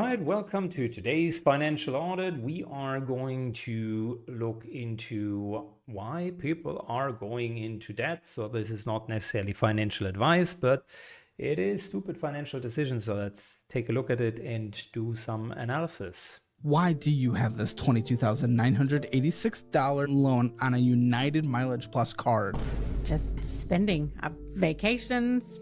right, welcome to today's financial audit. We are going to look into why people are going into debt. So this is not necessarily financial advice, but it is stupid financial decisions. So let's take a look at it and do some analysis. Why do you have this $22,986 loan on a United Mileage Plus card? Just spending vacations.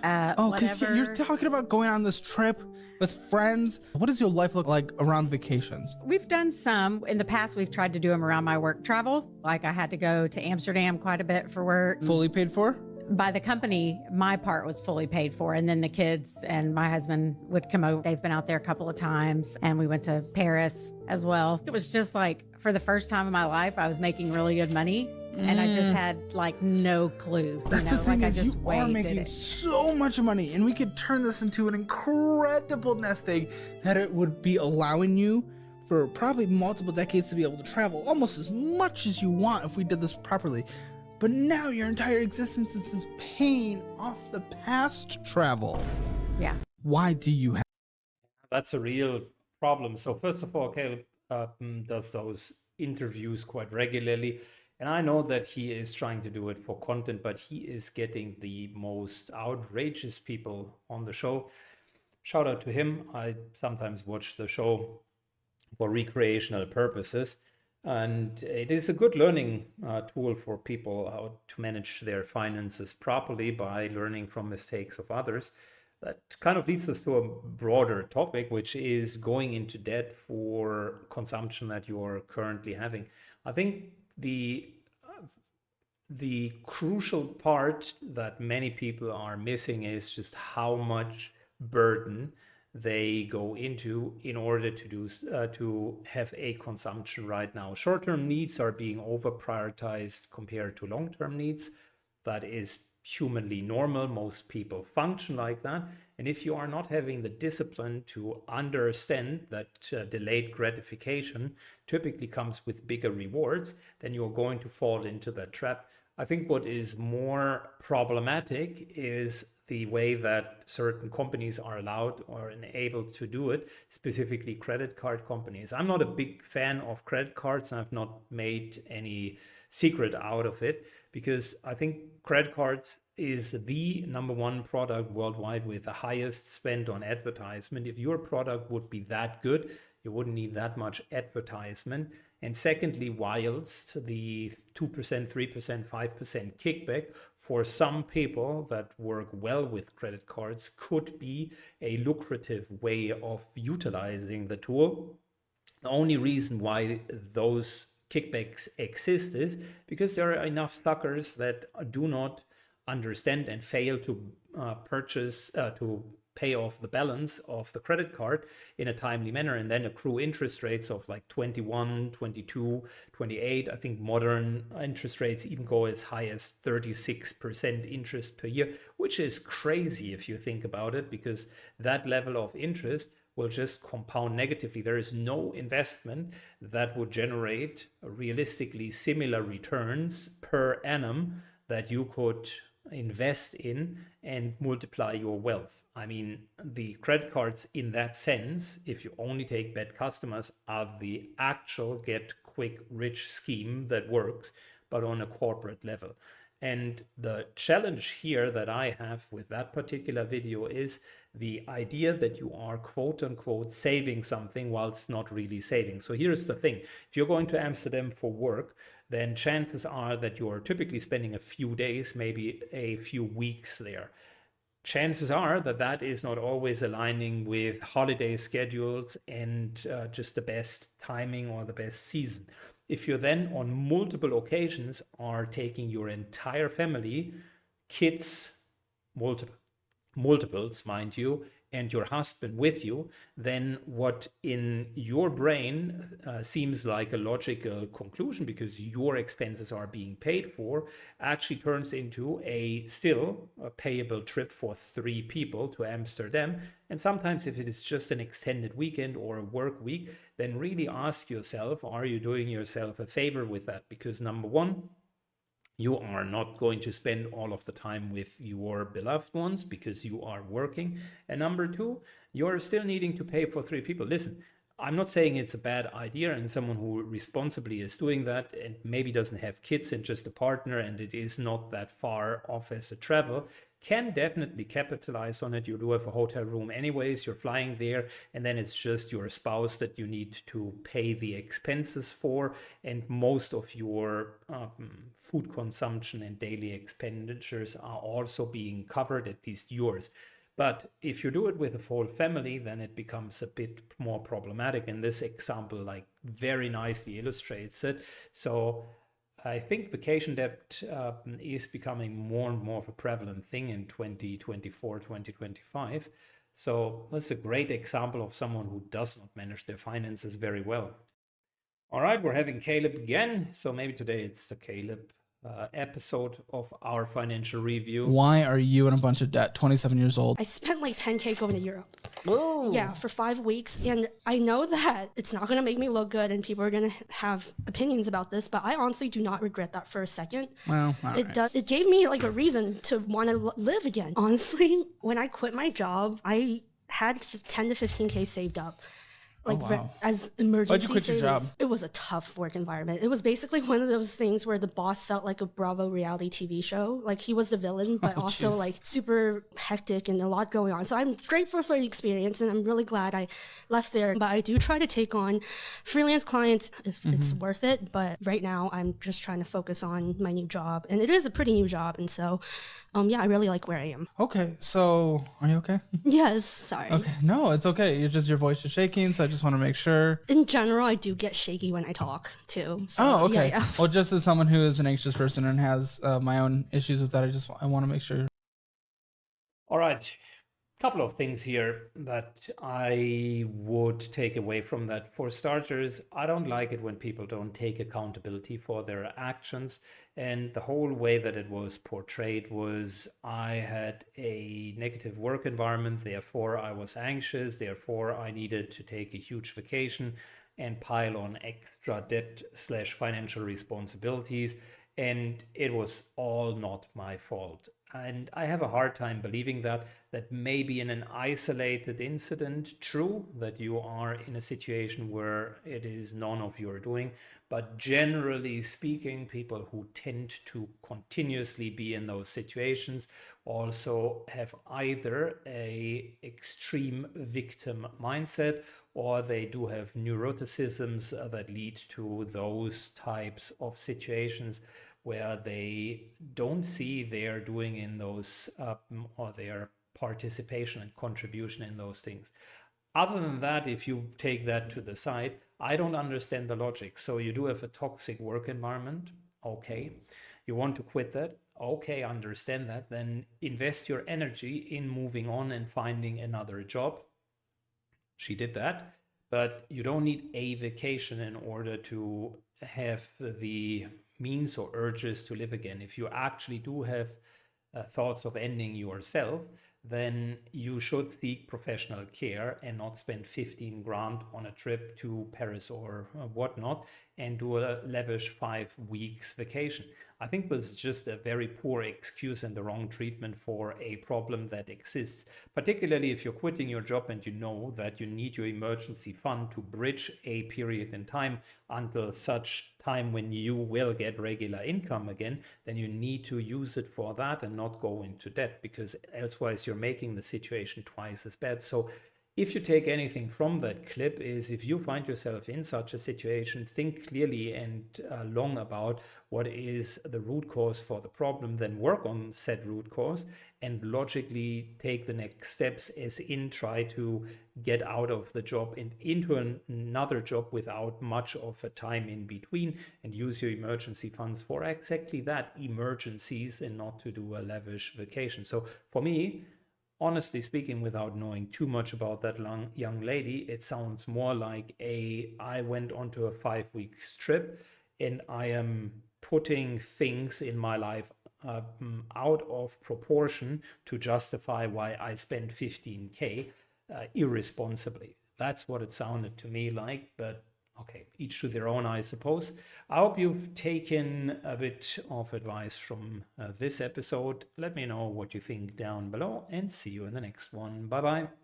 Because you're talking about going on this trip with friends. What does your life look like around vacations? We've done some. In the past, we've tried to do them around my work travel. Like I had to go to Amsterdam quite a bit for work. Fully paid for? By the company, my part was fully paid for. And then the kids and my husband would come over. They've been out there a couple of times. And we went to Paris as well. It was just like, for the first time in my life, I was making really good money. And I just had like no clue. That's the thing, is you are making so much money, and we could turn this into an incredible nest egg that it would be allowing you for probably multiple decades to be able to travel almost as much as you want if we did this properly. But now your entire existence is just paying off the past travel. Yeah. Why do you have? That's a real problem. So first of all, Caleb does those interviews quite regularly. And I know that he is trying to do it for content, but he is getting the most outrageous people on the show. Shout out to him. I sometimes watch the show for recreational purposes. And it is a good learning tool for people how to manage their finances properly by learning from mistakes of others. That kind of leads us to a broader topic, which is going into debt for consumption that you are currently having. I think the crucial part that many people are missing is just how much burden they go into in order to have a consumption right now. Short-term needs are being over prioritized compared to long-term needs. That is humanly normal. Most people function like that. And if you are not having the discipline to understand that delayed gratification typically comes with bigger rewards, then you're going to fall into that trap. I think what is more problematic is the way that certain companies are allowed or enabled to do it, specifically credit card companies. I'm not a big fan of credit cards, and I've not made any secret out of it, because I think credit cards is the number one product worldwide with the highest spend on advertisement. If your product would be that good, you wouldn't need that much advertisement. And secondly, whilst the 2%, 3%, 5% kickback for some people that work well with credit cards could be a lucrative way of utilizing the tool. The only reason why those kickbacks exist is because there are enough suckers that do not understand and fail to pay off the balance of the credit card in a timely manner, and then accrue interest rates of like 21, 22, 28. I think modern interest rates even go as high as 36% interest per year, which is crazy if you think about it, because that level of interest will just compound negatively. There is no investment that would generate realistically similar returns per annum that you could invest in and multiply your wealth. I mean, the credit cards in that sense, if you only take bad customers, are the actual get quick rich scheme that works, but on a corporate level. And the challenge here that I have with that particular video is the idea that you are quote unquote saving something while it's not really saving. So here's the thing. If you're going to Amsterdam for work, then chances are that you are typically spending a few days, maybe a few weeks there. Chances are that that is not always aligning with holiday schedules and just the best timing or the best season. If you then on multiple occasions are taking your entire family, kids, multiples, mind you, and your husband with you, then what in your brain seems like a logical conclusion, because your expenses are being paid for, actually turns into a payable trip for 3 people to Amsterdam. And sometimes if it is just an extended weekend or a work week, then really ask yourself, are you doing yourself a favor with that? Because number one, You are not going to spend all of the time with your beloved ones because you are working. And number two, you're still needing to pay for three people. Listen, I'm not saying it's a bad idea, and someone who responsibly is doing that and maybe doesn't have kids and just a partner and it is not that far off as a travel can definitely capitalize on it. You do have a hotel room anyways, you're flying there, and then it's just your spouse that you need to pay the expenses for, and most of your food consumption and daily expenditures are also being covered, at least yours. But if you do it with a full family, then it becomes a bit more problematic. And this example, like, very nicely illustrates it. So I think vacation debt is becoming more and more of a prevalent thing in 2024, 2025. So that's a great example of someone who does not manage their finances very well. All right, we're having Caleb again. So maybe today it's the Caleb episode of our financial review. Why are you in a bunch of debt? 27 years old. I spent like 10K going to Europe. Whoa. Yeah, for 5 weeks. And I know that it's not going to make me look good and people are going to have opinions about this, but I honestly do not regret that for a second. Well, all right. It gave me like a reason to want to live again. Honestly, when I quit my job, I had 10 to 15K saved up. Like as emergency Why'd you quit your savings. job? It was a tough work environment. It was basically one of those things where the boss felt like a Bravo reality TV show. Like he was the villain, but also like super hectic and a lot going on. So I'm grateful for the experience and I'm really glad I left there. But I do try to take on freelance clients if it's worth it. But right now I'm just trying to focus on my new job. And it is a pretty new job. And so, yeah, I really like where I am. Okay, so are you okay? Yes, sorry. Okay, no, it's okay. Your voice is shaking, so I just want to make sure. In general, I do get shaky when I talk too. So, Okay. Yeah. Well, just as someone who is an anxious person and has my own issues with that, I want to make sure. All right. Couple of things here that I would take away from that. For starters, I don't like it when people don't take accountability for their actions. And the whole way that it was portrayed was I had a negative work environment, therefore I was anxious, therefore I needed to take a huge vacation and pile on extra debt / financial responsibilities. And it was all not my fault. And I have a hard time believing that maybe in an isolated incident, true, that you are in a situation where it is none of your doing. But generally speaking, people who tend to continuously be in those situations also have either a extreme victim mindset or they do have neuroticisms that lead to those types of situations where they don't see their doing in those or their participation and contribution in those things. Other than that, if you take that to the side, I don't understand the logic. So you do have a toxic work environment. Okay. You want to quit that. Okay, understand that. Then invest your energy in moving on and finding another job. She did that, but you don't need a vacation in order to have the means or urges to live again. If you actually do have thoughts of ending yourself, then you should seek professional care and not spend 15 grand on a trip to Paris or whatnot and do a lavish 5 weeks vacation. I think this is just a very poor excuse and the wrong treatment for a problem that exists, particularly if you're quitting your job and you know that you need your emergency fund to bridge a period in time until such time when you will get regular income again, then you need to use it for that and not go into debt, because elsewise you're making the situation twice as bad. So if you take anything from that clip is if you find yourself in such a situation, think clearly and long about what is the root cause for the problem, then work on said root cause and logically take the next steps as in try to get out of the job and into another job without much of a time in between, and use your emergency funds for exactly that, emergencies, and not to do a lavish vacation. So for me, honestly speaking, without knowing too much about that young lady, it sounds more like I went onto a 5 weeks trip and I am putting things in my life out of proportion to justify why I spent 15K irresponsibly. That's what it sounded to me like, but Okay, each to their own, I suppose. I hope you've taken a bit of advice from this episode. Let me know what you think down below and see you in the next one. Bye bye.